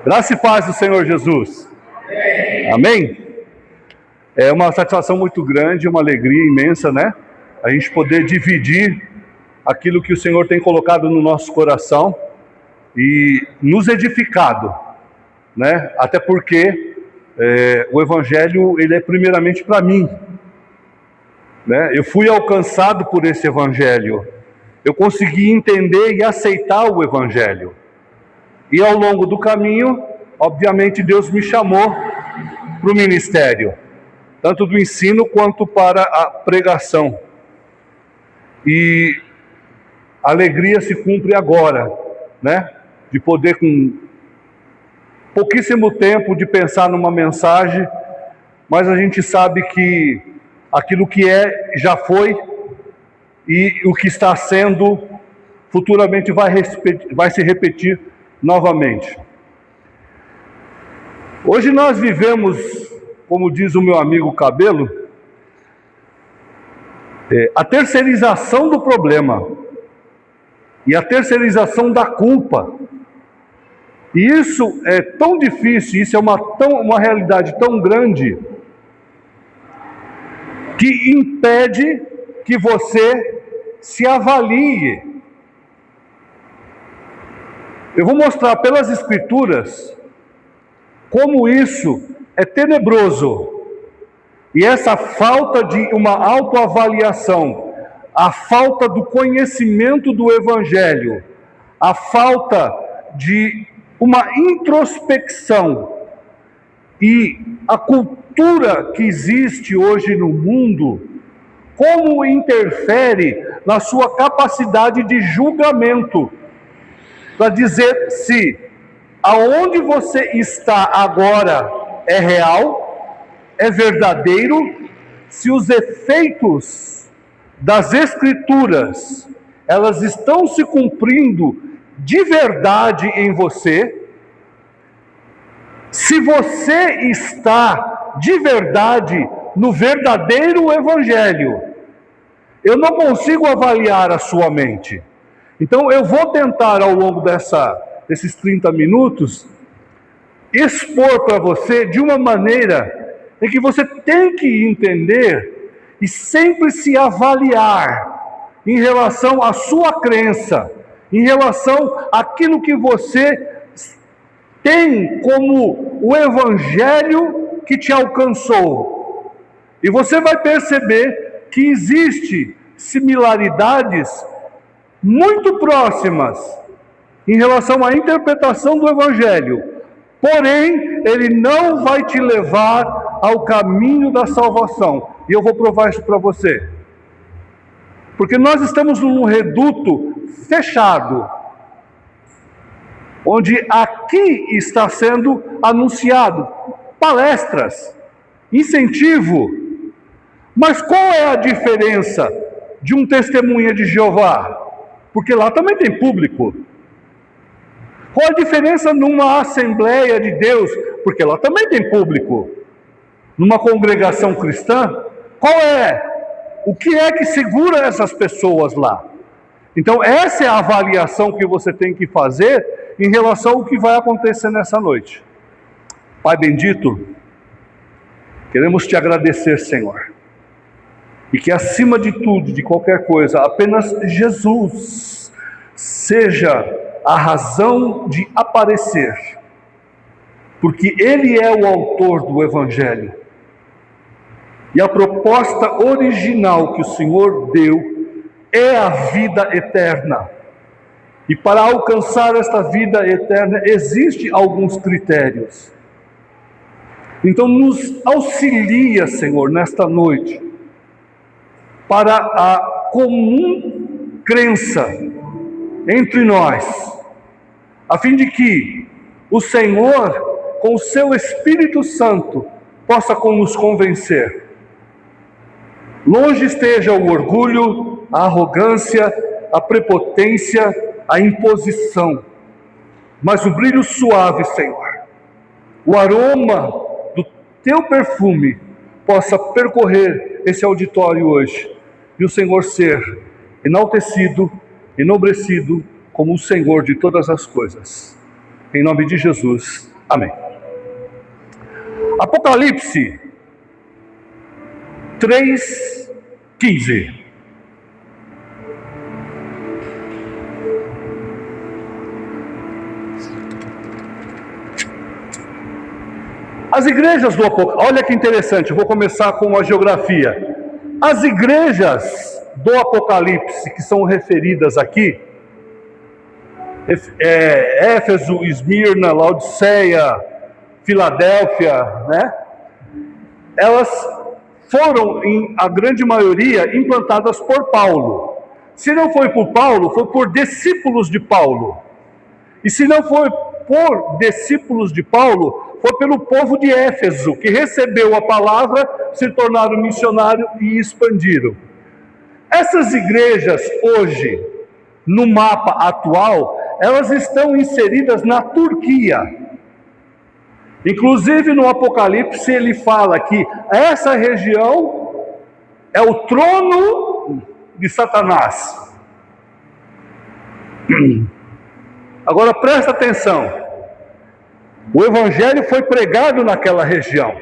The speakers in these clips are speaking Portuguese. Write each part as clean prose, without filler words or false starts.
Graça e paz do Senhor Jesus. Amém? É uma satisfação muito grande, uma alegria imensa, né? A gente poder dividir aquilo que o Senhor tem colocado no nosso coração e nos edificado, né? Até porque o Evangelho, ele é primeiramente para mim, né? Eu fui alcançado por esse Evangelho. Eu consegui entender e aceitar o Evangelho. E ao longo do caminho, obviamente, Deus me chamou para o ministério, tanto do ensino quanto para a pregação. E a alegria se cumpre agora, né? De poder, com pouquíssimo tempo, de pensar numa mensagem, mas a gente sabe que aquilo que já foi, e o que está sendo, futuramente vai se repetir novamente. Hoje nós vivemos, como diz o meu amigo Cabelo, a terceirização do problema e a terceirização da culpa. E isso é tão difícil, isso é uma realidade tão grande, que impede que você se avalie. Eu vou mostrar pelas Escrituras como isso é tenebroso. E essa falta de uma autoavaliação, a falta do conhecimento do Evangelho, a falta de uma introspecção e a cultura que existe hoje no mundo, como interfere na sua capacidade de julgamento, para dizer se aonde você está agora é real, é verdadeiro, se os efeitos das Escrituras, elas estão se cumprindo de verdade em você, se você está de verdade no verdadeiro Evangelho. Eu não consigo avaliar a sua mente. Então eu vou tentar, ao longo desses 30 minutos, expor para você de uma maneira em que você tem que entender e sempre se avaliar em relação à sua crença, em relação àquilo que você tem como o Evangelho que te alcançou. E você vai perceber que existe similaridades muito próximas em relação à interpretação do Evangelho, porém, ele não vai te levar ao caminho da salvação, e eu vou provar isso para você, porque nós estamos num reduto fechado, onde aqui está sendo anunciado palestras, incentivo, mas qual é a diferença de um testemunha de Jeová? Porque lá também tem público. Qual a diferença numa Assembleia de Deus? Porque lá também tem público. Numa congregação cristã, o que é que segura essas pessoas lá? Então essa é a avaliação que você tem que fazer em relação ao que vai acontecer nessa noite. Pai bendito, queremos te agradecer, Senhor. E que acima de tudo, de qualquer coisa, apenas Jesus seja a razão de aparecer, porque Ele é o autor do Evangelho. E a proposta original que o Senhor deu é a vida eterna. E para alcançar esta vida eterna, existem alguns critérios. Então nos auxilia, Senhor, nesta noite, para a comum crença entre nós, a fim de que o Senhor, com o seu Espírito Santo, possa nos convencer. Longe esteja o orgulho, a arrogância, a prepotência, a imposição, mas o brilho suave, Senhor, o aroma do teu perfume possa percorrer esse auditório hoje, e o Senhor ser enaltecido, enobrecido como o Senhor de todas as coisas. Em nome de Jesus. Amém. Apocalipse 3:15. As igrejas do Apocalipse, olha que interessante, eu vou começar com uma geografia. As igrejas do Apocalipse que são referidas aqui, Éfeso, Esmirna, Laodiceia, Filadélfia, né? Elas foram, a grande maioria, implantadas por Paulo. Se não foi por Paulo, foi por discípulos de Paulo. E se não foi por discípulos de Paulo, foi pelo povo de Éfeso, que recebeu a palavra, se tornaram missionários e expandiram. Essas igrejas hoje, no mapa atual, elas estão inseridas na Turquia. Inclusive no Apocalipse ele fala que essa região é o trono de Satanás. Agora presta atenção. O evangelho foi pregado naquela região.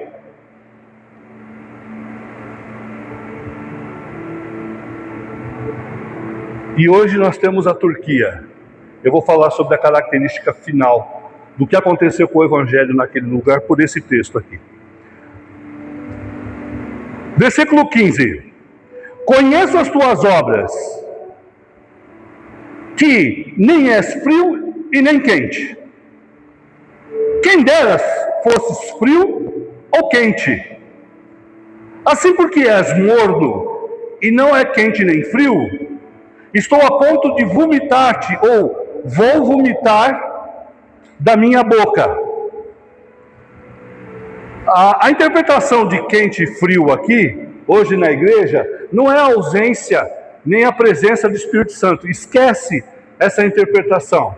E hoje nós temos a Turquia. Eu vou falar sobre a característica final do que aconteceu com o evangelho naquele lugar por esse texto aqui. Versículo 15. Conheço as tuas obras, que nem és frio e nem quente. Quem deras fosses frio ou quente. Assim porque és morno e não é quente nem frio, estou a ponto de vomitar-te, ou vou vomitar da minha boca. A interpretação de quente e frio aqui, hoje na igreja, não é a ausência nem a presença do Espírito Santo. Esquece essa interpretação.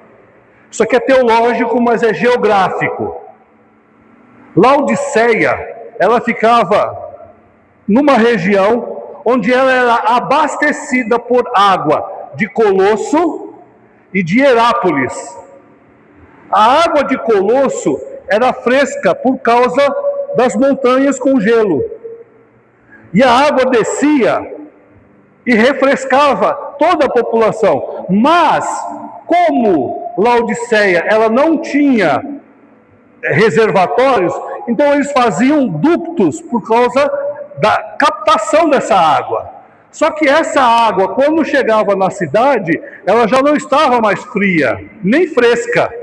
Isso aqui é teológico, mas é geográfico. Laodiceia, ela ficava numa região onde ela era abastecida por água de Colosso e de Herápolis. A água de Colosso era fresca por causa das montanhas com gelo. E a água descia e refrescava toda a população. Mas, como Laodiceia ela não tinha reservatórios, então eles faziam ductos por causa da captação dessa água. Só que essa água, quando chegava na cidade, ela já não estava mais fria, nem fresca.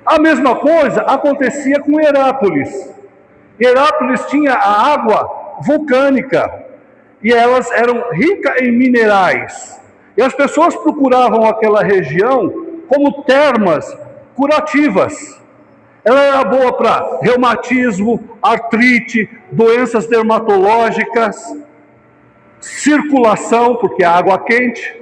A mesma coisa acontecia com Herápolis. Herápolis tinha a água vulcânica, e elas eram ricas em minerais. E as pessoas procuravam aquela região como termas curativas. Ela era boa para reumatismo, artrite, doenças dermatológicas, circulação, porque a água quente,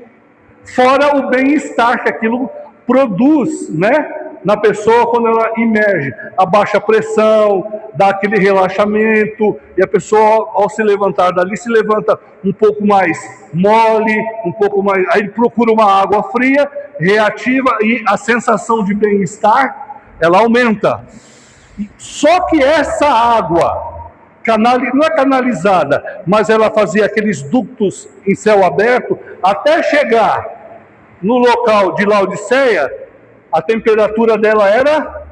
fora o bem-estar que aquilo produz, né, na pessoa quando ela imerge. Abaixa a pressão, dá aquele relaxamento, e a pessoa, ao se levantar dali, se levanta um pouco mais mole, um pouco mais... Aí procura uma água fria, reativa, e a sensação de bem-estar, ela aumenta. Só que essa água, não é canalizada, mas ela fazia aqueles ductos em céu aberto, até chegar no local de Laodiceia, a temperatura dela era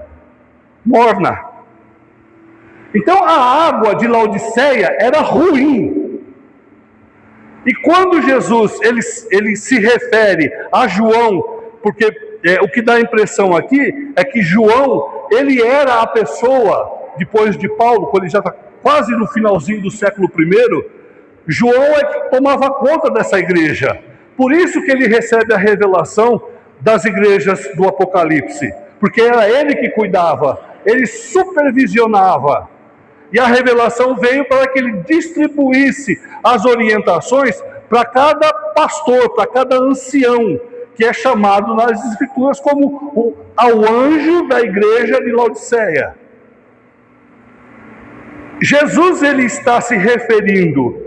morna. Então a água de Laodiceia era ruim. E quando Jesus ele se refere a João, porque o que dá a impressão aqui é que João, ele era a pessoa, depois de Paulo, quando ele já está quase no finalzinho do século I, João é que tomava conta dessa igreja. Por isso que ele recebe a revelação das igrejas do Apocalipse, porque era ele que cuidava, ele supervisionava, e a revelação veio para que ele distribuísse as orientações para cada pastor, para cada ancião, que é chamado nas Escrituras como ao anjo da igreja de Laodiceia. Jesus ele está se referindo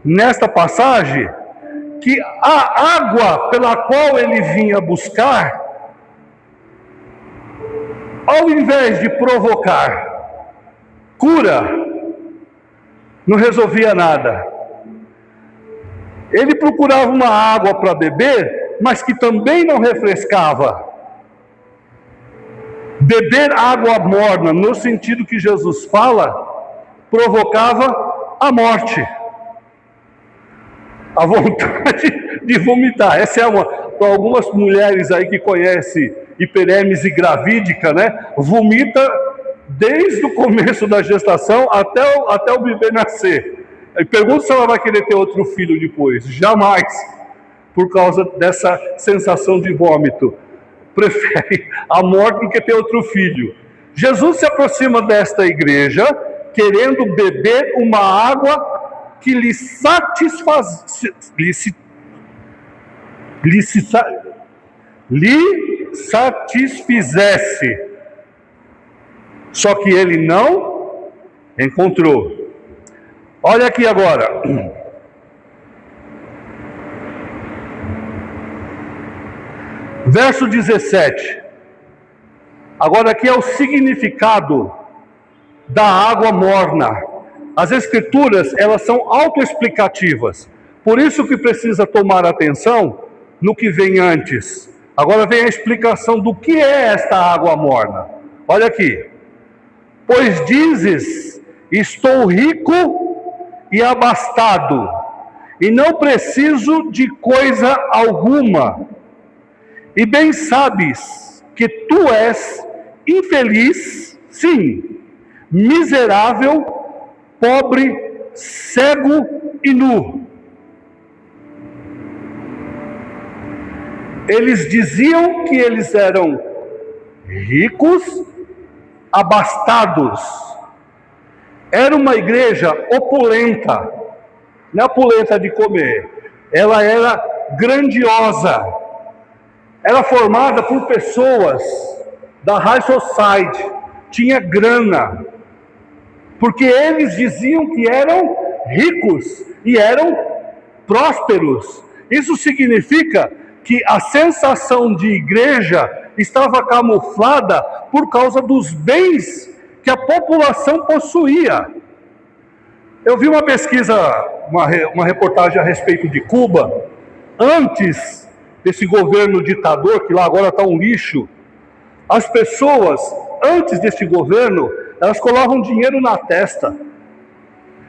nesta passagem que a água pela qual ele vinha buscar Ao invés de provocar cura, não resolvia nada. Ele procurava uma água para beber, mas que também não refrescava. Beber água morna, no sentido que Jesus fala, provocava a morte, a vontade de vomitar. Essa é uma, para algumas mulheres aí que conhecem hiperêmese gravídica, né? Vomita desde o começo da gestação até o bebê nascer. Eu pergunto se ela vai querer ter outro filho depois. Jamais, por causa dessa sensação de vômito. Prefere a morte do que ter outro filho. Jesus se aproxima desta igreja, querendo beber uma água que lhe satisfizesse. Só que ele não encontrou. Olha aqui agora. Verso 17. Agora aqui é o significado da água morna. As escrituras, elas são autoexplicativas. Por isso que precisa tomar atenção no que vem antes. Agora vem a explicação do que é esta água morna. Olha aqui. Pois dizes, estou rico e abastado, e não preciso de coisa alguma. E bem sabes que tu és infeliz, sim, miserável, pobre, cego e nu. Eles diziam que eles eram ricos, abastados. Era uma igreja opulenta, não é opulenta de comer, ela era grandiosa, era formada por pessoas da High Society, tinha grana, porque eles diziam que eram ricos e eram prósperos. Isso significa que a sensação de igreja estava camuflada por causa dos bens que a população possuía. Eu vi uma pesquisa, uma reportagem a respeito de Cuba, antes desse governo ditador, que lá agora está um lixo. As pessoas, antes desse governo, elas colavam dinheiro na testa.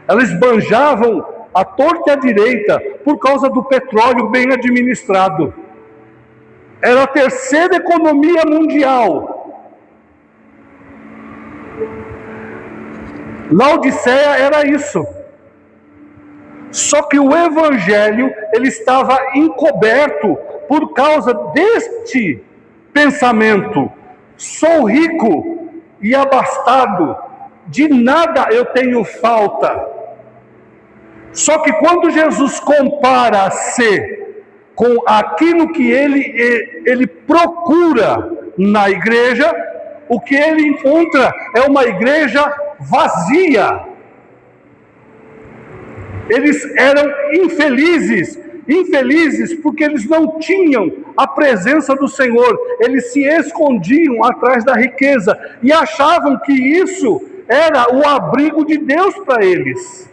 Elas esbanjavam à torta e à direita por causa do petróleo bem administrado. Era a terceira economia mundial. Laodiceia era isso. Só que o evangelho, ele estava encoberto por causa deste pensamento. Sou rico e abastado, de nada eu tenho falta. Só que quando Jesus compara-se com aquilo que ele procura na igreja, o que ele encontra é uma igreja vazia. Eles eram infelizes porque eles não tinham a presença do Senhor, eles se escondiam atrás da riqueza e achavam que isso era o abrigo de Deus para eles.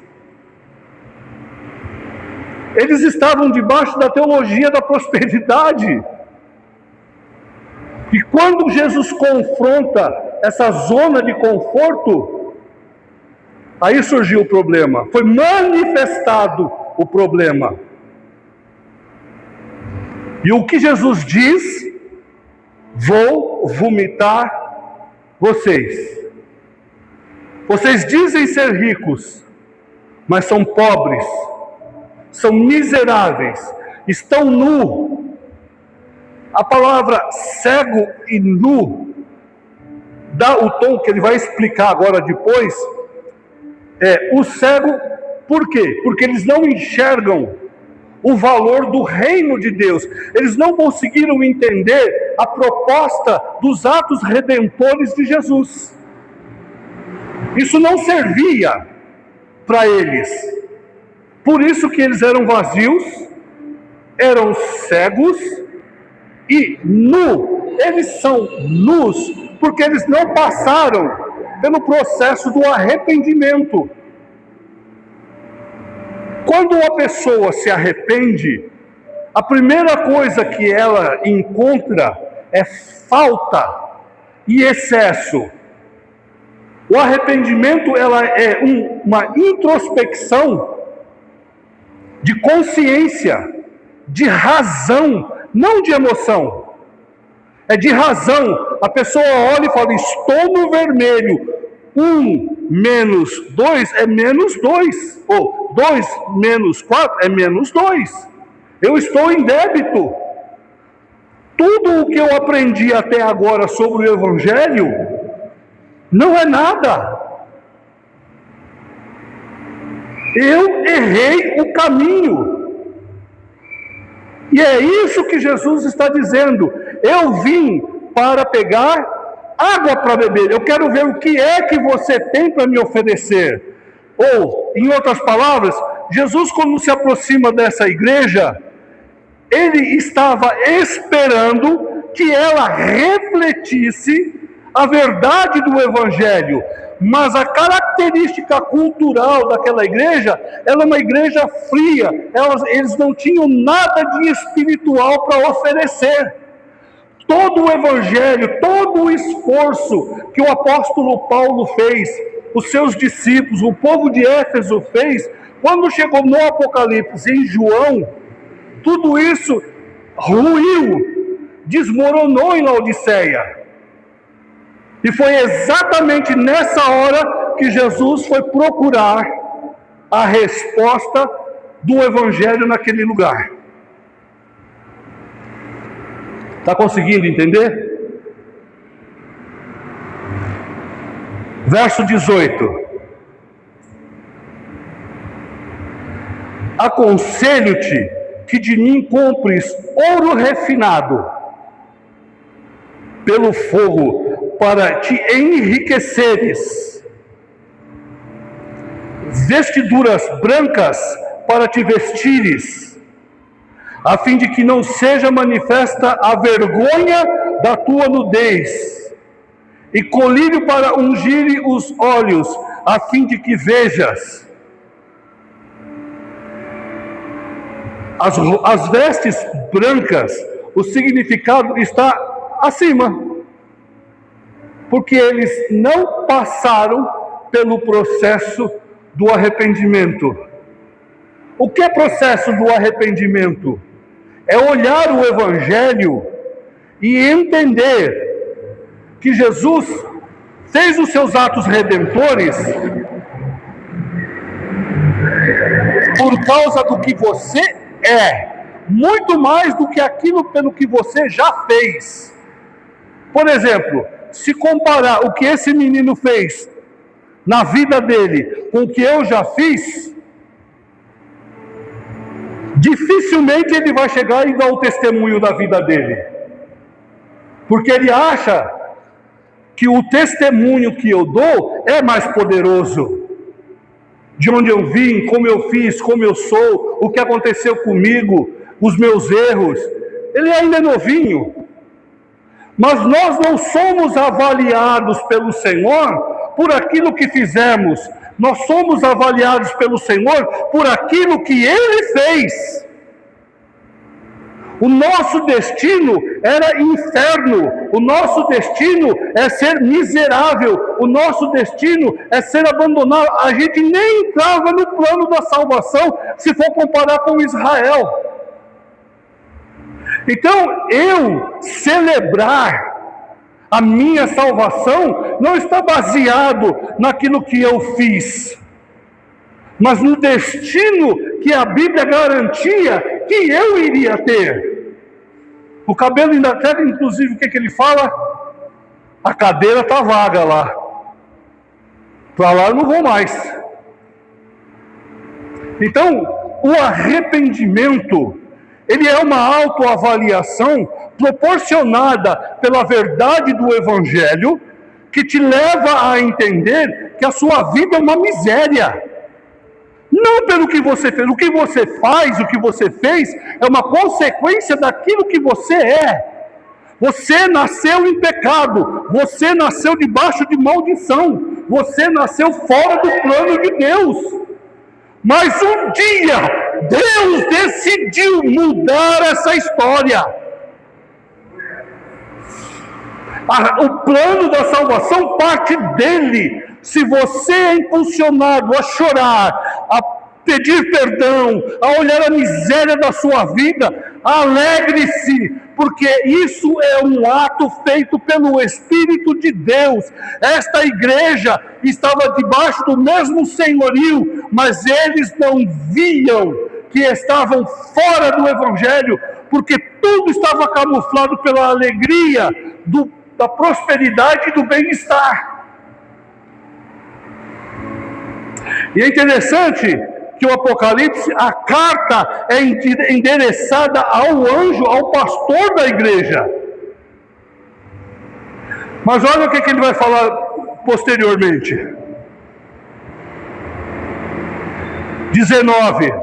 Eles estavam debaixo da teologia da prosperidade. E quando Jesus confronta essa zona de conforto, aí surgiu o problema. Foi manifestado o problema. E o que Jesus diz? Vou vomitar vocês. Vocês dizem ser ricos, mas são pobres, são miseráveis, estão nus. A palavra cego e nu dá o tom que ele vai explicar agora depois. O cego, por quê? Porque eles não enxergam o valor do reino de Deus. Eles não conseguiram entender a proposta dos atos redentores de Jesus. Isso não servia para eles. Por isso que eles eram vazios, eram cegos e nu. Eles são nus porque eles não passaram pelo processo do arrependimento. Quando uma pessoa se arrepende, a primeira coisa que ela encontra é falta e excesso. O arrependimento ela é uma introspecção de consciência, de razão, não de emoção. É de razão. A pessoa olha e fala: estou no vermelho. 1 menos 2 é menos 2. Ou 2 menos 4 é menos 2. Eu estou em débito. Tudo o que eu aprendi até agora sobre o Evangelho não é nada. Eu errei o caminho. E é isso que Jesus está dizendo. Eu vim para pegar água para beber. Eu quero ver o que é que você tem para me oferecer. Ou, em outras palavras, Jesus, quando se aproxima dessa igreja, ele estava esperando que ela refletisse a verdade do Evangelho. Mas a característica cultural daquela igreja, ela é uma igreja fria. Eles não tinham nada de espiritual para oferecer. Todo o Evangelho, todo o esforço que o apóstolo Paulo fez, os seus discípulos, o povo de Éfeso fez, quando chegou no Apocalipse, em João, tudo isso ruiu, desmoronou em Laodiceia. E foi exatamente nessa hora que Jesus foi procurar a resposta do Evangelho naquele lugar. Está conseguindo entender? Verso 18. Aconselho-te que de mim compres ouro refinado pelo fogo, para te enriqueceres, vestiduras brancas para te vestires, a fim de que não seja manifesta a vergonha da tua nudez, e colírio para ungir os olhos, a fim de que vejas. As vestes brancas, o significado está acima, porque eles não passaram pelo processo do arrependimento. O que é processo do arrependimento? É olhar o Evangelho e entender que Jesus fez os seus atos redentores por causa do que você é, muito mais do que aquilo pelo que você já fez. Por exemplo, se comparar o que esse menino fez na vida dele com o que eu já fiz, dificilmente ele vai chegar e dar o testemunho da vida dele. Porque ele acha que o testemunho que eu dou é mais poderoso. De onde eu vim, como eu fiz, como eu sou, o que aconteceu comigo, os meus erros. Ele ainda é novinho. Mas nós não somos avaliados pelo Senhor por aquilo que fizemos. Nós somos avaliados pelo Senhor por aquilo que Ele fez. O nosso destino era inferno. O nosso destino é ser miserável. O nosso destino é ser abandonado. A gente nem entrava no plano da salvação se for comparar com Israel. Então, eu celebrar a minha salvação não está baseado naquilo que eu fiz, mas no destino que a Bíblia garantia que eu iria ter. O cabelo ainda até, inclusive, o que ele fala? A cadeira está vaga lá. Para lá eu não vou mais. Então, o arrependimento, ele é uma autoavaliação proporcionada pela verdade do Evangelho, que te leva a entender que a sua vida é uma miséria. Não pelo que você fez. O que você faz, o que você fez, é uma consequência daquilo que você é. Você nasceu em pecado, você nasceu debaixo de maldição, você nasceu fora do plano de Deus. Mas um dia, Deus decidiu mudar essa história. O plano da salvação parte dele. Se você é impulsionado a chorar, a pedir perdão, a olhar a miséria da sua vida, alegre-se, porque isso é um ato feito pelo Espírito de Deus. Esta igreja estava debaixo do mesmo senhorio, mas eles não viam que estavam fora do Evangelho, porque tudo estava camuflado pela alegria da prosperidade e do bem-estar. E é interessante que o Apocalipse, a carta é endereçada ao anjo, ao pastor da igreja. Mas olha o que ele vai falar posteriormente. 19.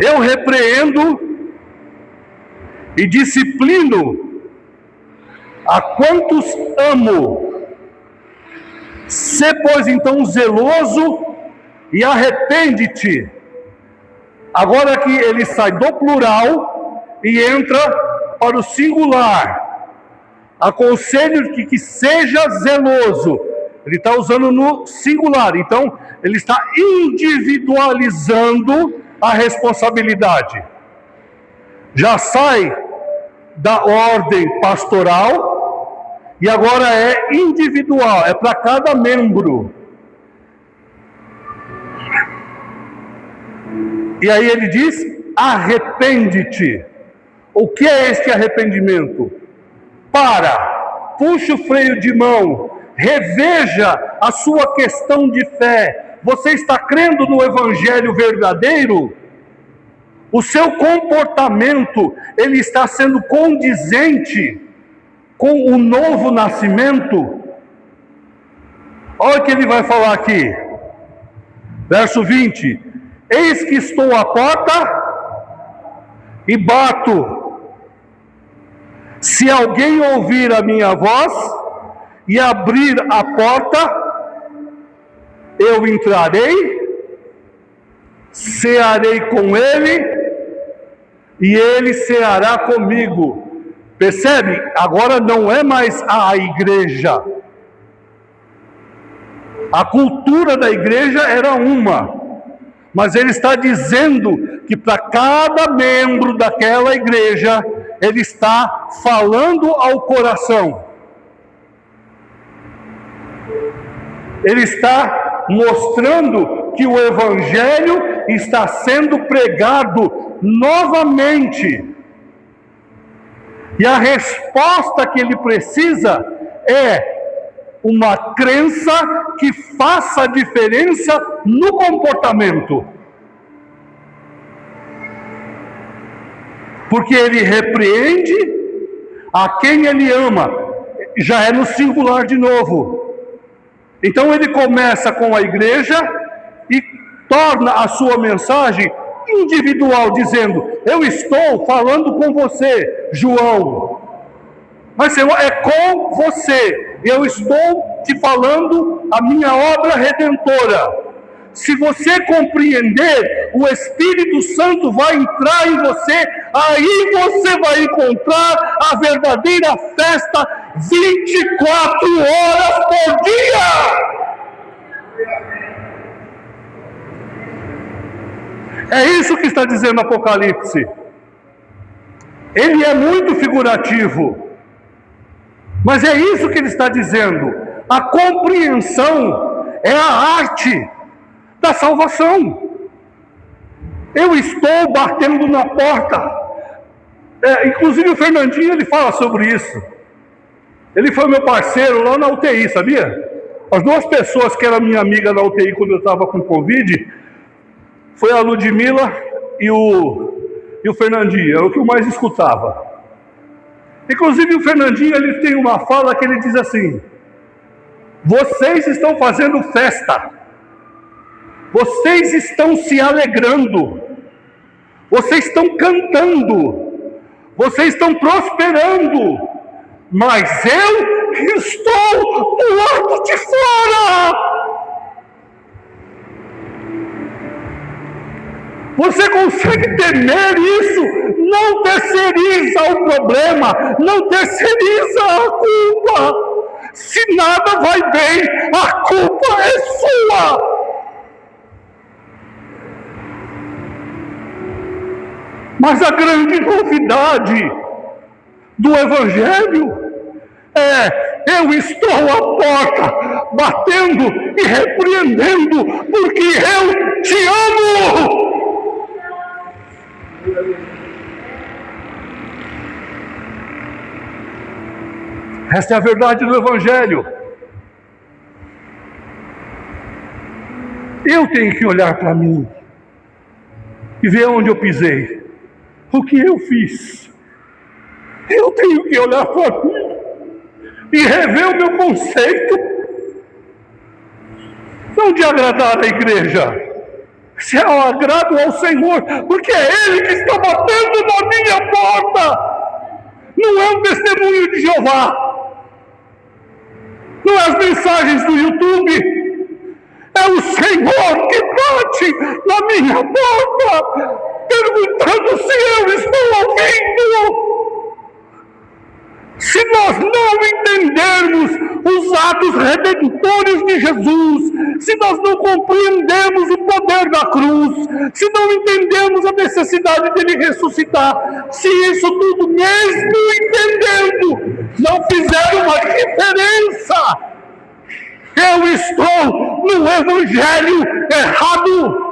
Eu repreendo e disciplino a quantos amo. Sê, pois, então zeloso e arrepende-te. Agora que ele sai do plural e entra para o singular. Aconselho-te que seja zeloso. Ele está usando no singular. Então, ele está individualizando a responsabilidade. Já sai da ordem pastoral e agora é individual, é para cada membro. E aí ele diz, arrepende-te. O que é este arrependimento? Puxa o freio de mão, reveja a sua questão de fé. Você está crendo no Evangelho verdadeiro? O seu comportamento, ele está sendo condizente com o novo nascimento? Olha o que ele vai falar aqui. Verso 20. Eis que estou à porta e bato. Se alguém ouvir a minha voz e abrir a porta, eu entrarei, cearei com ele e ele ceará comigo. Percebe? Agora não é mais a igreja. A cultura da igreja era uma. Mas ele está dizendo que para cada membro daquela igreja, ele está falando ao coração. Ele está mostrando que o Evangelho está sendo pregado novamente. E a resposta que ele precisa é uma crença que faça diferença no comportamento. Porque ele repreende a quem ele ama. Já é no singular de novo. Então ele começa com a igreja e torna a sua mensagem individual, dizendo: eu estou falando com você, João. Mas Senhor, é com você. Eu estou te falando a minha obra redentora. Se você compreender, o Espírito Santo vai entrar em você, aí você vai encontrar a verdadeira festa 24 horas por dia. É isso que está dizendo Apocalipse. Ele é muito figurativo, mas é isso que ele está dizendo. A compreensão é a arte da salvação. Eu estou batendo na porta. Inclusive o Fernandinho, ele fala sobre isso. Ele foi meu parceiro lá na UTI, sabia? As duas pessoas que eram minha amiga na UTI quando eu estava com Covid, foi a Ludmila e o Fernandinho, era o que eu mais escutava. Inclusive o Fernandinho, ele tem uma fala que ele diz assim: vocês estão fazendo festa, vocês estão se alegrando, vocês estão cantando, vocês estão prosperando, mas eu estou do lado de fora. Você consegue temer isso? Não terceiriza o problema, não terceiriza a culpa. Se nada vai bem, a culpa é sua. Mas a grande novidade do Evangelho é: eu estou à porta, batendo e repreendendo, porque eu te amo. Esta é a verdade do Evangelho. Eu tenho que olhar para mim e ver onde eu pisei, o que eu fiz. Eu tenho que olhar para mim e rever o meu conceito, não de agradar a igreja, se é o agrado ao Senhor, porque é Ele que está batendo na minha porta. Não é um testemunho de Jeová, não é as mensagens do YouTube, é o Senhor que bate na minha porta, perguntando se eu estou ouvindo. Se nós não entendermos os atos redentores de Jesus, se nós não compreendermos o poder da cruz, se não entendemos a necessidade dele ressuscitar, se isso tudo, mesmo entendendo, não fizer uma diferença, eu estou no Evangelho errado.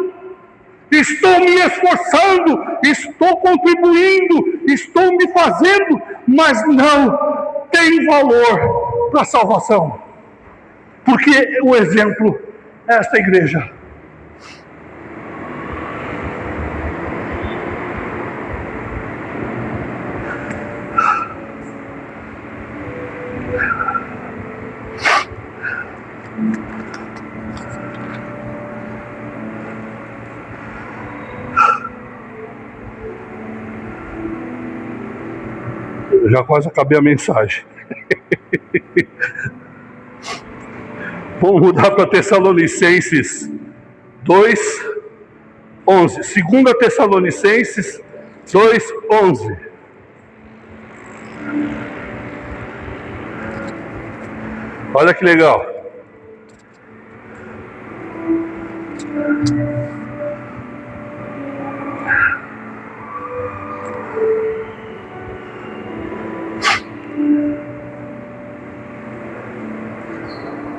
Estou me esforçando, estou contribuindo, estou me fazendo, mas não tem valor para a salvação. Porque o exemplo é esta igreja. Eu já quase acabei a mensagem. Vamos mudar para Tessalonicenses 2:11. 2 Tessalonicenses 2:11. Olha que legal.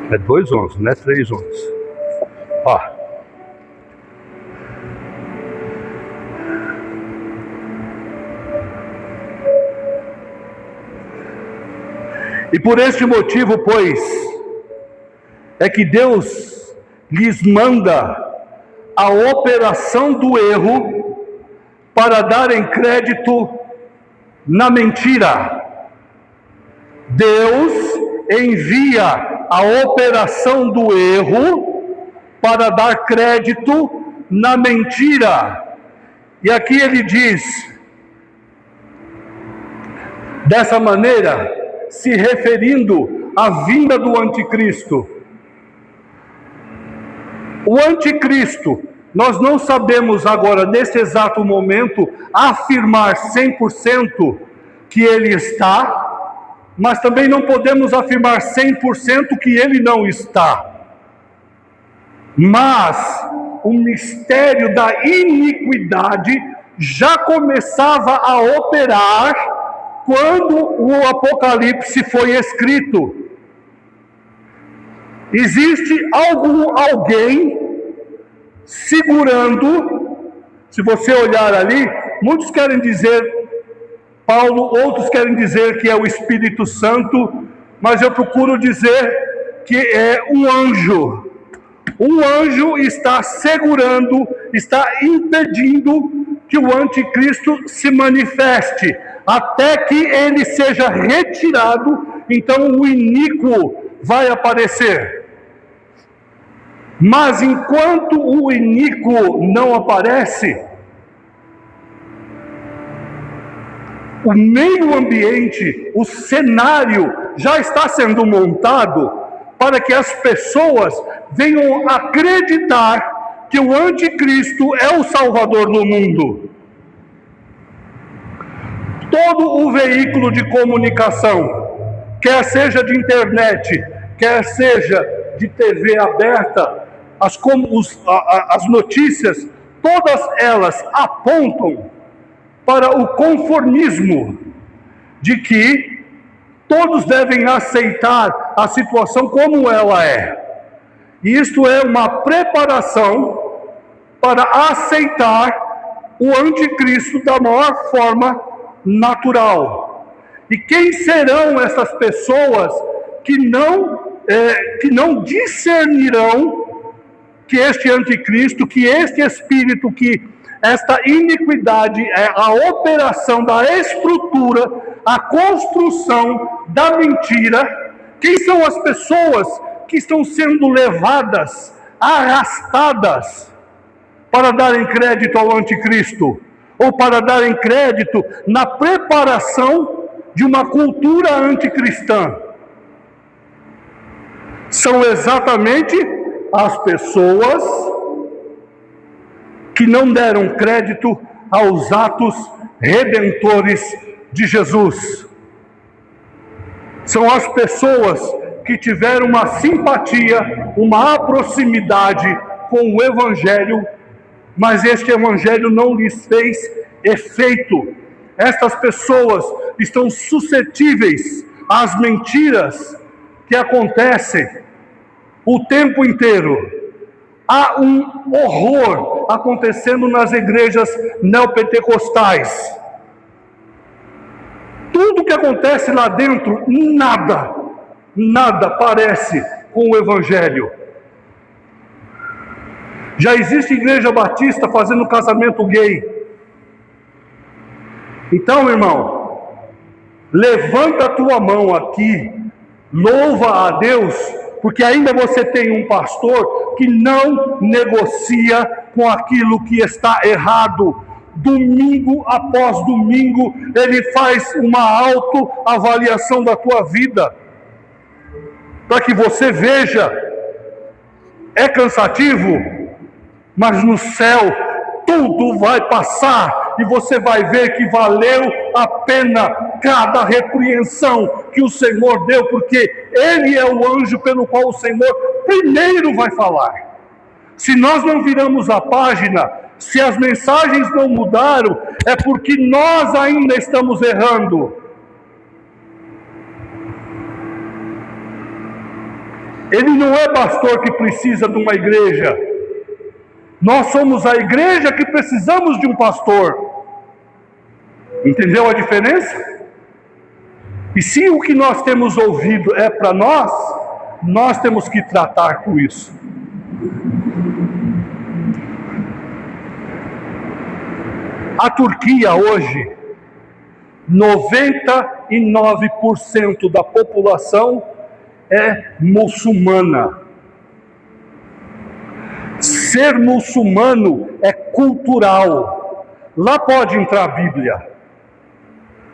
É 2:11, não é 3:11. Ó. E por este motivo, pois, é que Deus lhes manda a operação do erro para darem crédito na mentira. Deus envia a operação do erro para dar crédito na mentira. E aqui ele diz, dessa maneira, se referindo à vinda do anticristo. O anticristo, nós não sabemos agora, nesse exato momento, afirmar 100% que ele está, mas também não podemos afirmar 100% que ele não está. Mas o mistério da iniquidade já começava a operar quando o Apocalipse foi escrito. Existe alguém segurando, se você olhar ali, muitos querem dizer Paulo, outros querem dizer que é o Espírito Santo, mas eu procuro dizer que é um anjo. Um anjo está segurando, está impedindo que o anticristo se manifeste, até que ele seja retirado, então o iníquo vai aparecer. Mas enquanto o iníquo não aparece, O meio ambiente, o cenário já está sendo montado para que as pessoas venham acreditar que o anticristo é o salvador do mundo. Todo o veículo de comunicação, quer seja de internet, quer seja de TV aberta, as notícias, todas elas apontam para o conformismo de que todos devem aceitar a situação como ela é. E isto é uma preparação para aceitar o anticristo da maior forma natural. E quem serão essas pessoas que não discernirão que este anticristo, que este espírito, que esta iniquidade é a operação da estrutura, a construção da mentira? Quem são as pessoas que estão sendo levadas, arrastadas para darem crédito ao anticristo? Ou para darem crédito na preparação de uma cultura anticristã? São exatamente as pessoas que não deram crédito aos atos redentores de Jesus. São as pessoas que tiveram uma simpatia, uma proximidade com o Evangelho, mas este Evangelho não lhes fez efeito. Estas pessoas estão suscetíveis às mentiras que acontecem o tempo inteiro. Há um horror acontecendo nas igrejas neopentecostais. Tudo que acontece lá dentro, nada parece com o Evangelho. Já existe igreja batista fazendo casamento gay. Então, irmão, levanta a tua mão aqui, louva a Deus, porque ainda você tem um pastor que não negocia com aquilo que está errado. Domingo após domingo, ele faz uma autoavaliação da tua vida, para que você veja. É cansativo, mas no céu tudo vai passar e você vai ver que valeu a pena cada repreensão que o Senhor deu, porque Ele é o anjo pelo qual o Senhor primeiro vai falar. Se nós não viramos a página, se as mensagens não mudaram, é porque nós ainda estamos errando. Ele não é pastor que precisa de uma igreja. Nós somos a igreja que precisamos de um pastor. Entendeu a diferença? E se o que nós temos ouvido é para nós temos que tratar com isso. A Turquia hoje, 99% da população é muçulmana. Ser muçulmano é cultural. Lá pode entrar a Bíblia,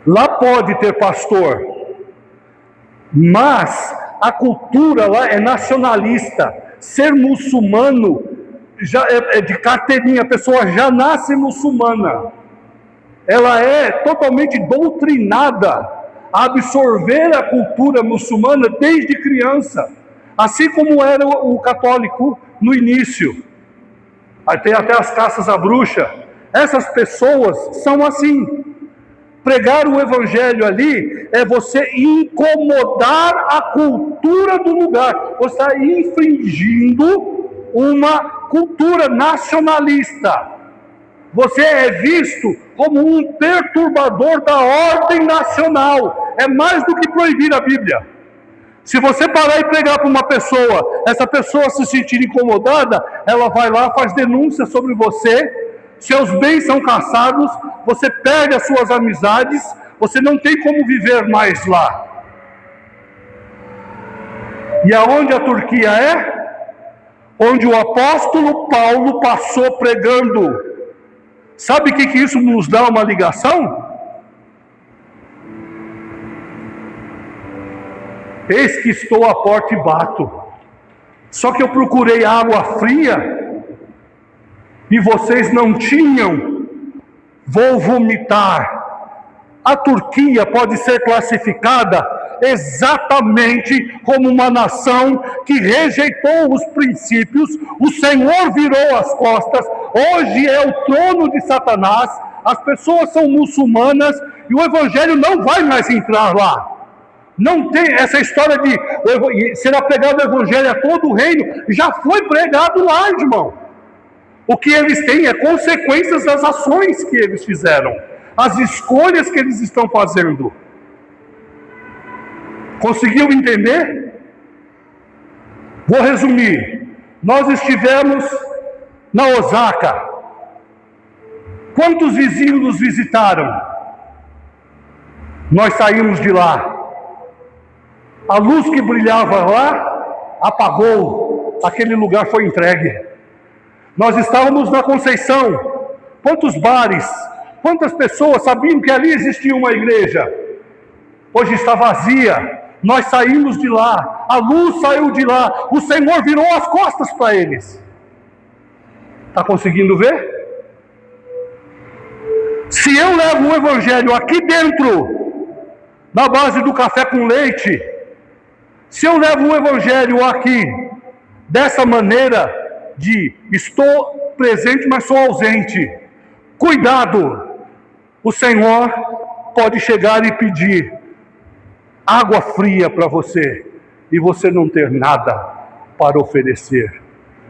lá pode ter pastor, mas a cultura lá é nacionalista. Ser muçulmano já é de carteirinha, a pessoa já nasce muçulmana. Ela é totalmente doutrinada a absorver a cultura muçulmana desde criança, assim como era o católico no início. Aí tem até as caças à bruxa. Essas pessoas são assim. Pregar o Evangelho ali é você incomodar a cultura do lugar. Você está infringindo uma cultura nacionalista. Você é visto como um perturbador da ordem nacional. É mais do que proibir a Bíblia. Se você parar e pregar para uma pessoa, essa pessoa se sentir incomodada, ela vai lá, faz denúncia sobre você, seus bens são caçados, você perde as suas amizades, você não tem como viver mais lá. E aonde a Turquia é? Onde o apóstolo Paulo passou pregando. Sabe o que isso nos dá uma ligação? Eis que estou à porta e bato. Só que eu procurei água fria e vocês não tinham. Vou vomitar. A Turquia pode ser classificada exatamente como uma nação que rejeitou os princípios. O Senhor virou as costas. Hoje é o trono de Satanás. As pessoas são muçulmanas e o evangelho não vai mais entrar lá. Não tem essa história de será pregado o evangelho a todo o reino. Já foi pregado lá, irmão. O que eles têm é consequências das ações que eles fizeram, as escolhas que eles estão fazendo. Conseguiu entender? Vou resumir. Nós estivemos na Osaka. Quantos vizinhos nos visitaram? Nós saímos de lá. A luz que brilhava lá apagou. Aquele lugar foi entregue. Nós estávamos na Conceição. Quantos bares, quantas pessoas sabiam que ali existia uma igreja? Hoje está vazia. Nós saímos de lá. A luz saiu de lá. O Senhor virou as costas para eles. Está conseguindo ver? Se eu levo o evangelho aqui dentro, na base do café com leite, se eu levo o evangelho aqui, dessa maneira de estou presente, mas sou ausente, cuidado, o Senhor pode chegar e pedir água fria para você, e você não ter nada para oferecer,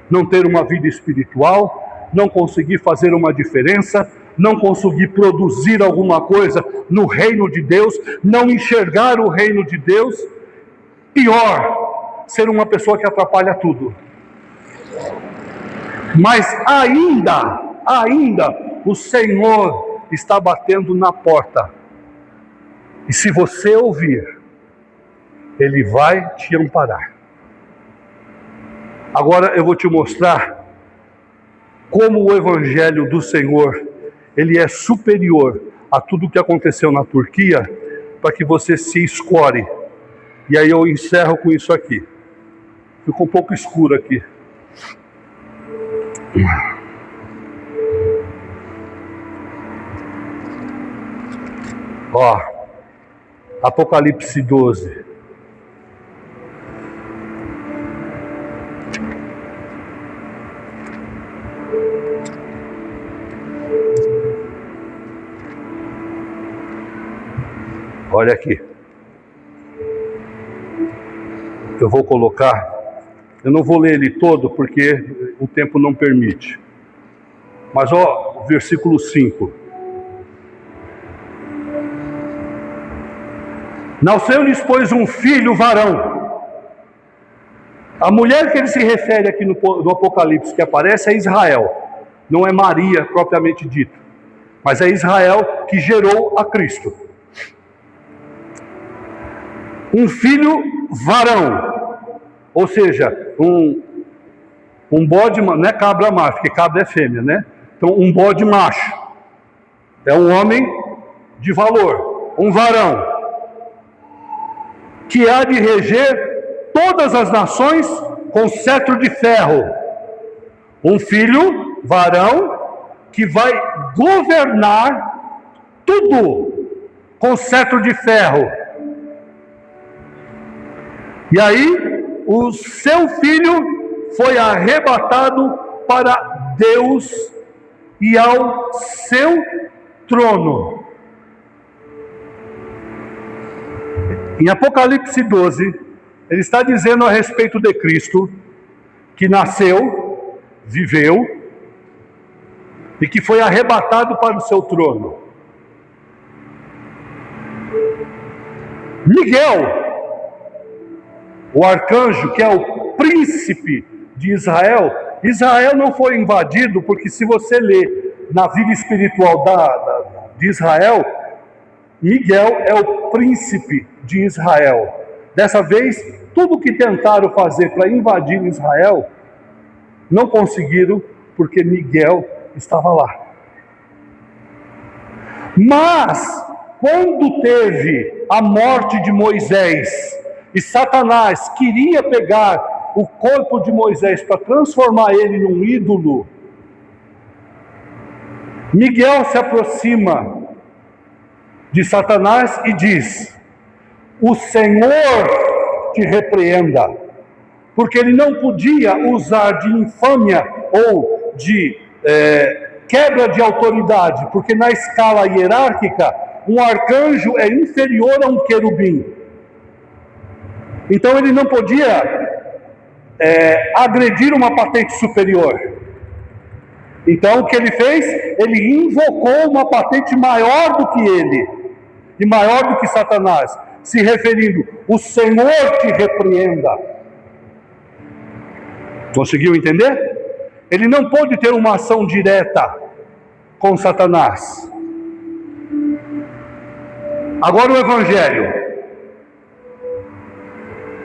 não ter uma vida espiritual, não conseguir fazer uma diferença, não conseguir produzir alguma coisa no reino de Deus, não enxergar o reino de Deus. Pior, ser uma pessoa que atrapalha tudo. Mas ainda o Senhor está batendo na porta. E se você ouvir, Ele vai te amparar. Agora eu vou te mostrar como o Evangelho do Senhor, ele é superior a tudo o que aconteceu na Turquia, para que você se escore. E aí eu encerro com isso aqui. Ficou um pouco escuro aqui. Ó, Apocalipse 12. Olha aqui. Eu vou colocar, eu não vou ler ele todo porque o tempo não permite. Mas ó, o versículo 5. Nasceu-lhes, pois, um filho varão. A mulher que ele se refere aqui no Apocalipse, que aparece, é Israel. Não é Maria propriamente dita, mas é Israel que gerou a Cristo. Um filho varão, ou seja, um bode, não é cabra macho, porque cabra é fêmea, né? Então, um bode macho é um homem de valor, um varão, que há de reger todas as nações com cetro de ferro. Um filho varão que vai governar tudo com cetro de ferro. E aí, o seu filho foi arrebatado para Deus e ao seu trono. Em Apocalipse 12, ele está dizendo a respeito de Cristo, que nasceu, viveu, e que foi arrebatado para o seu trono. Miguel, o arcanjo, que é o príncipe de Israel, Israel não foi invadido, porque se você ler na vida espiritual de Israel, Miguel é o príncipe de Israel. Dessa vez, tudo que tentaram fazer para invadir Israel, não conseguiram, porque Miguel estava lá. Mas, quando teve a morte de Moisés, e Satanás queria pegar o corpo de Moisés para transformar ele num ídolo, Miguel se aproxima de Satanás e diz: o Senhor te repreenda, porque ele não podia usar de infâmia ou de quebra de autoridade, porque na escala hierárquica, um arcanjo é inferior a um querubim. Então ele não podia agredir uma patente superior. Então o que ele fez? Ele invocou uma patente maior do que ele, e maior do que Satanás, se referindo: o Senhor te repreenda. Conseguiu entender? Ele não pôde ter uma ação direta com Satanás. Agora o Evangelho.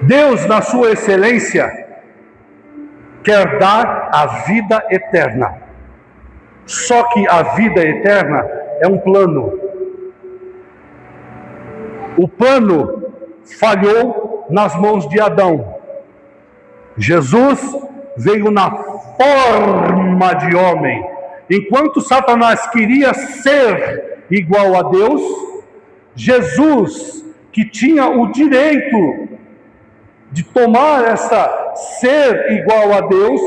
Deus, na sua excelência, quer dar a vida eterna. Só que a vida eterna é um plano. O plano falhou nas mãos de Adão. Jesus veio na forma de homem. Enquanto Satanás queria ser igual a Deus, Jesus, que tinha o direito de tomar essa ser igual a Deus,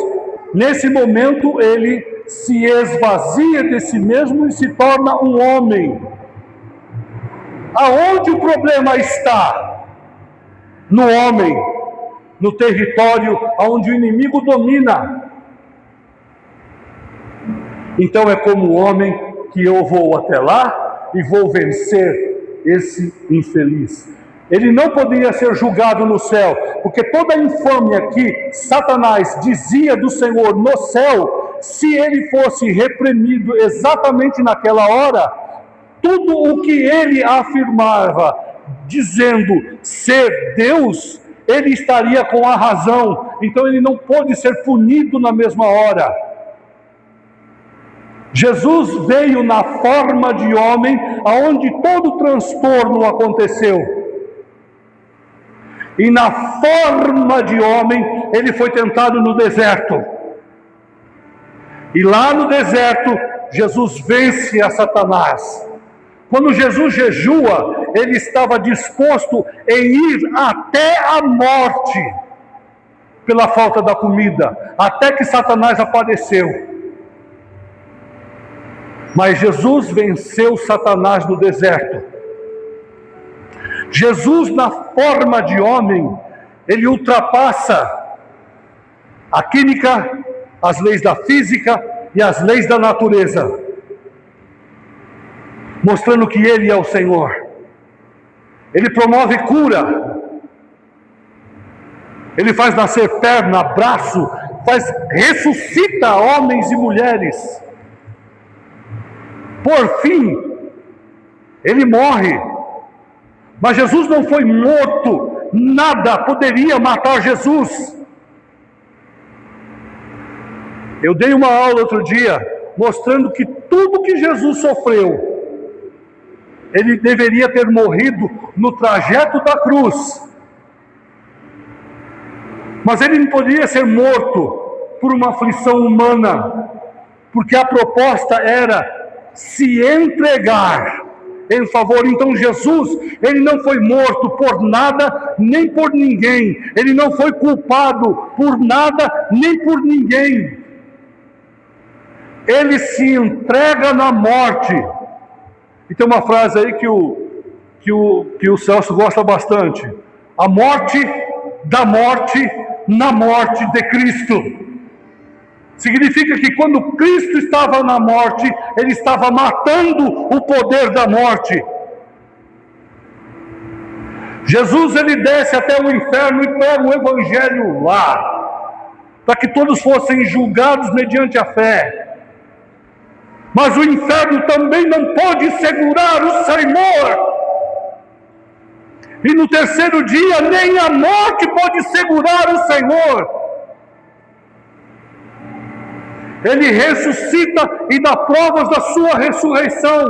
nesse momento ele se esvazia de si mesmo e se torna um homem. Aonde o problema está? No homem, no território onde o inimigo domina. Então é como homem que eu vou até lá e vou vencer esse infeliz. Ele não poderia ser julgado no céu, porque toda a infâmia que Satanás dizia do Senhor no céu, se ele fosse reprimido exatamente naquela hora, tudo o que ele afirmava, dizendo ser Deus, ele estaria com a razão. Então ele não pôde ser punido na mesma hora. Jesus veio na forma de homem, aonde todo o transtorno aconteceu. E na forma de homem, ele foi tentado no deserto. E lá no deserto, Jesus vence a Satanás. Quando Jesus jejua, ele estava disposto em ir até a morte, pela falta da comida, até que Satanás apareceu. Mas Jesus venceu Satanás no deserto. Jesus, na forma de homem, ele ultrapassa a química, as leis da física e as leis da natureza, mostrando que ele é o Senhor. Ele promove cura, ele faz nascer perna, braço, ressuscita homens e mulheres. Por fim, ele morre. Mas Jesus não foi morto, nada poderia matar Jesus. Eu dei uma aula outro dia, mostrando que tudo que Jesus sofreu, ele deveria ter morrido no trajeto da cruz. Mas ele não poderia ser morto por uma aflição humana, porque a proposta era se entregar em favor. Então Jesus, ele não foi morto por nada, nem por ninguém. Ele não foi culpado por nada, nem por ninguém. Ele se entrega na morte. E tem uma frase aí que o Celso gosta bastante: a morte da morte na morte de Cristo. Significa que quando Cristo estava na morte, ele estava matando o poder da morte. Jesus, ele desce até o inferno e pega o evangelho lá, para que todos fossem julgados mediante a fé. Mas o inferno também não pode segurar o Senhor. E no terceiro dia, nem a morte pode segurar o Senhor. Ele ressuscita e dá provas da sua ressurreição.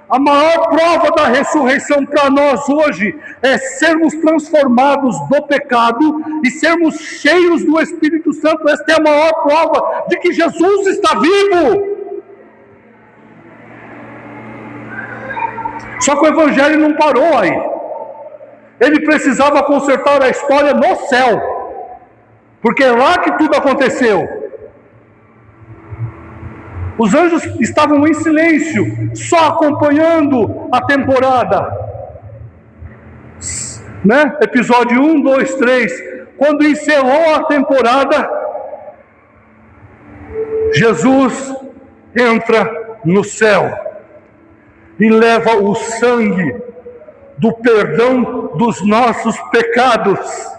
A maior prova da ressurreição para nós hoje é sermos transformados do pecado e sermos cheios do Espírito Santo. Esta é a maior prova de que Jesus está vivo. Só que o Evangelho não parou aí. Ele precisava consertar a história no céu, porque é lá que tudo aconteceu. Os anjos estavam em silêncio, só acompanhando a temporada. Né? Episódio 1, 2, 3. Quando encerrou a temporada, Jesus entra no céu e leva o sangue do perdão dos nossos pecados.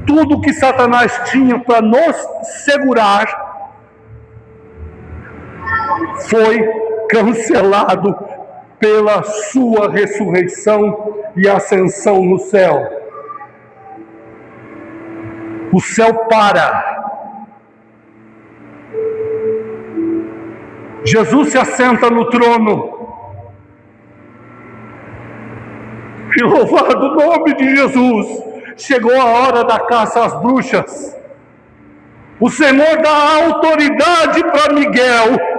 Tudo que Satanás tinha para nos segurar foi cancelado pela sua ressurreição e ascensão no céu. O céu para. Jesus se assenta no trono. E louvado o nome de Jesus. Chegou a hora da caça às bruxas. O Senhor dá autoridade para Miguel.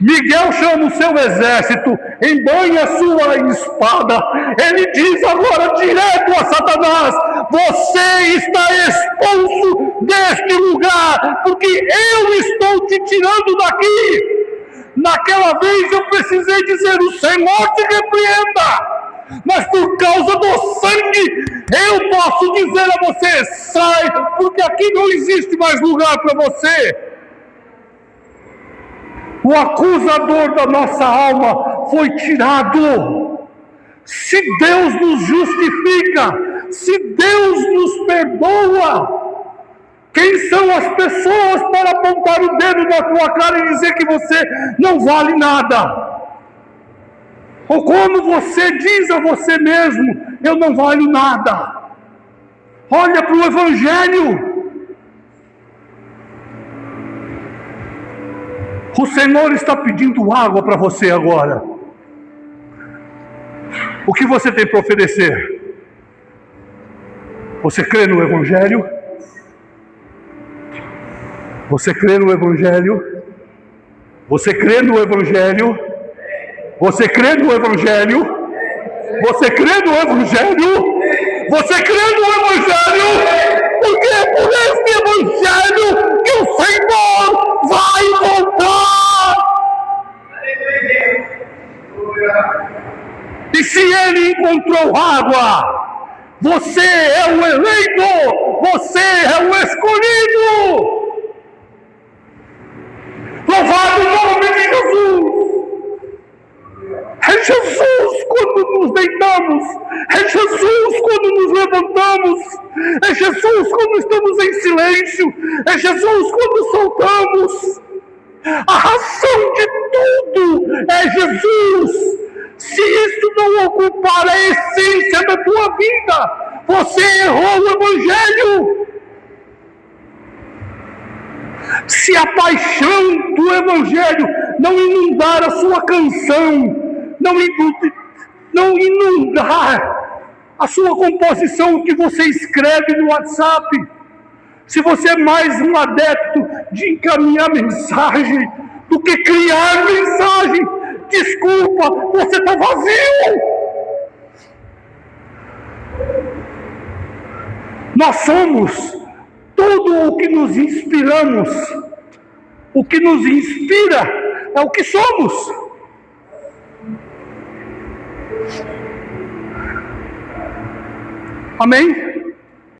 Miguel chama o seu exército, embanha sua espada. Ele diz agora direto a Satanás: você está expulso deste lugar, porque eu estou te tirando daqui. Naquela vez eu precisei dizer: o Senhor te repreenda. Mas por causa do sangue, eu posso dizer a você: sai, porque aqui não existe mais lugar para você. O acusador da nossa alma foi tirado. Se Deus nos justifica, se Deus nos perdoa, quem são as pessoas para apontar o dedo na tua cara e dizer que você não vale nada? Ou como você diz a você mesmo: eu não valho nada. Olha para o Evangelho. O Senhor está pedindo água para você agora. O que você tem para oferecer? Você crê no Evangelho? Você crê no Evangelho? Você crê no Evangelho? Você crê no Evangelho? Você crê no Evangelho? Você crê no Evangelho? Porque é por esse Evangelho que o Senhor vai voltar. E se Ele encontrou água, você é o eleito, você é o escolhido. Louvado o nome de Jesus. É Jesus quando nos deitamos, é Jesus quando nos levantamos, é Jesus quando estamos em silêncio, é Jesus quando soltamos. A razão de tudo é Jesus. Se isso não ocupar a essência da tua vida, você errou o Evangelho. Se a paixão do Evangelho não inundar a sua canção, não inundar a sua composição que você escreve no WhatsApp, se você é mais um adepto de encaminhar mensagem do que criar mensagem, desculpa, você está vazio. Nós somos tudo o que nos inspiramos. O que nos inspira é o que somos. Amém?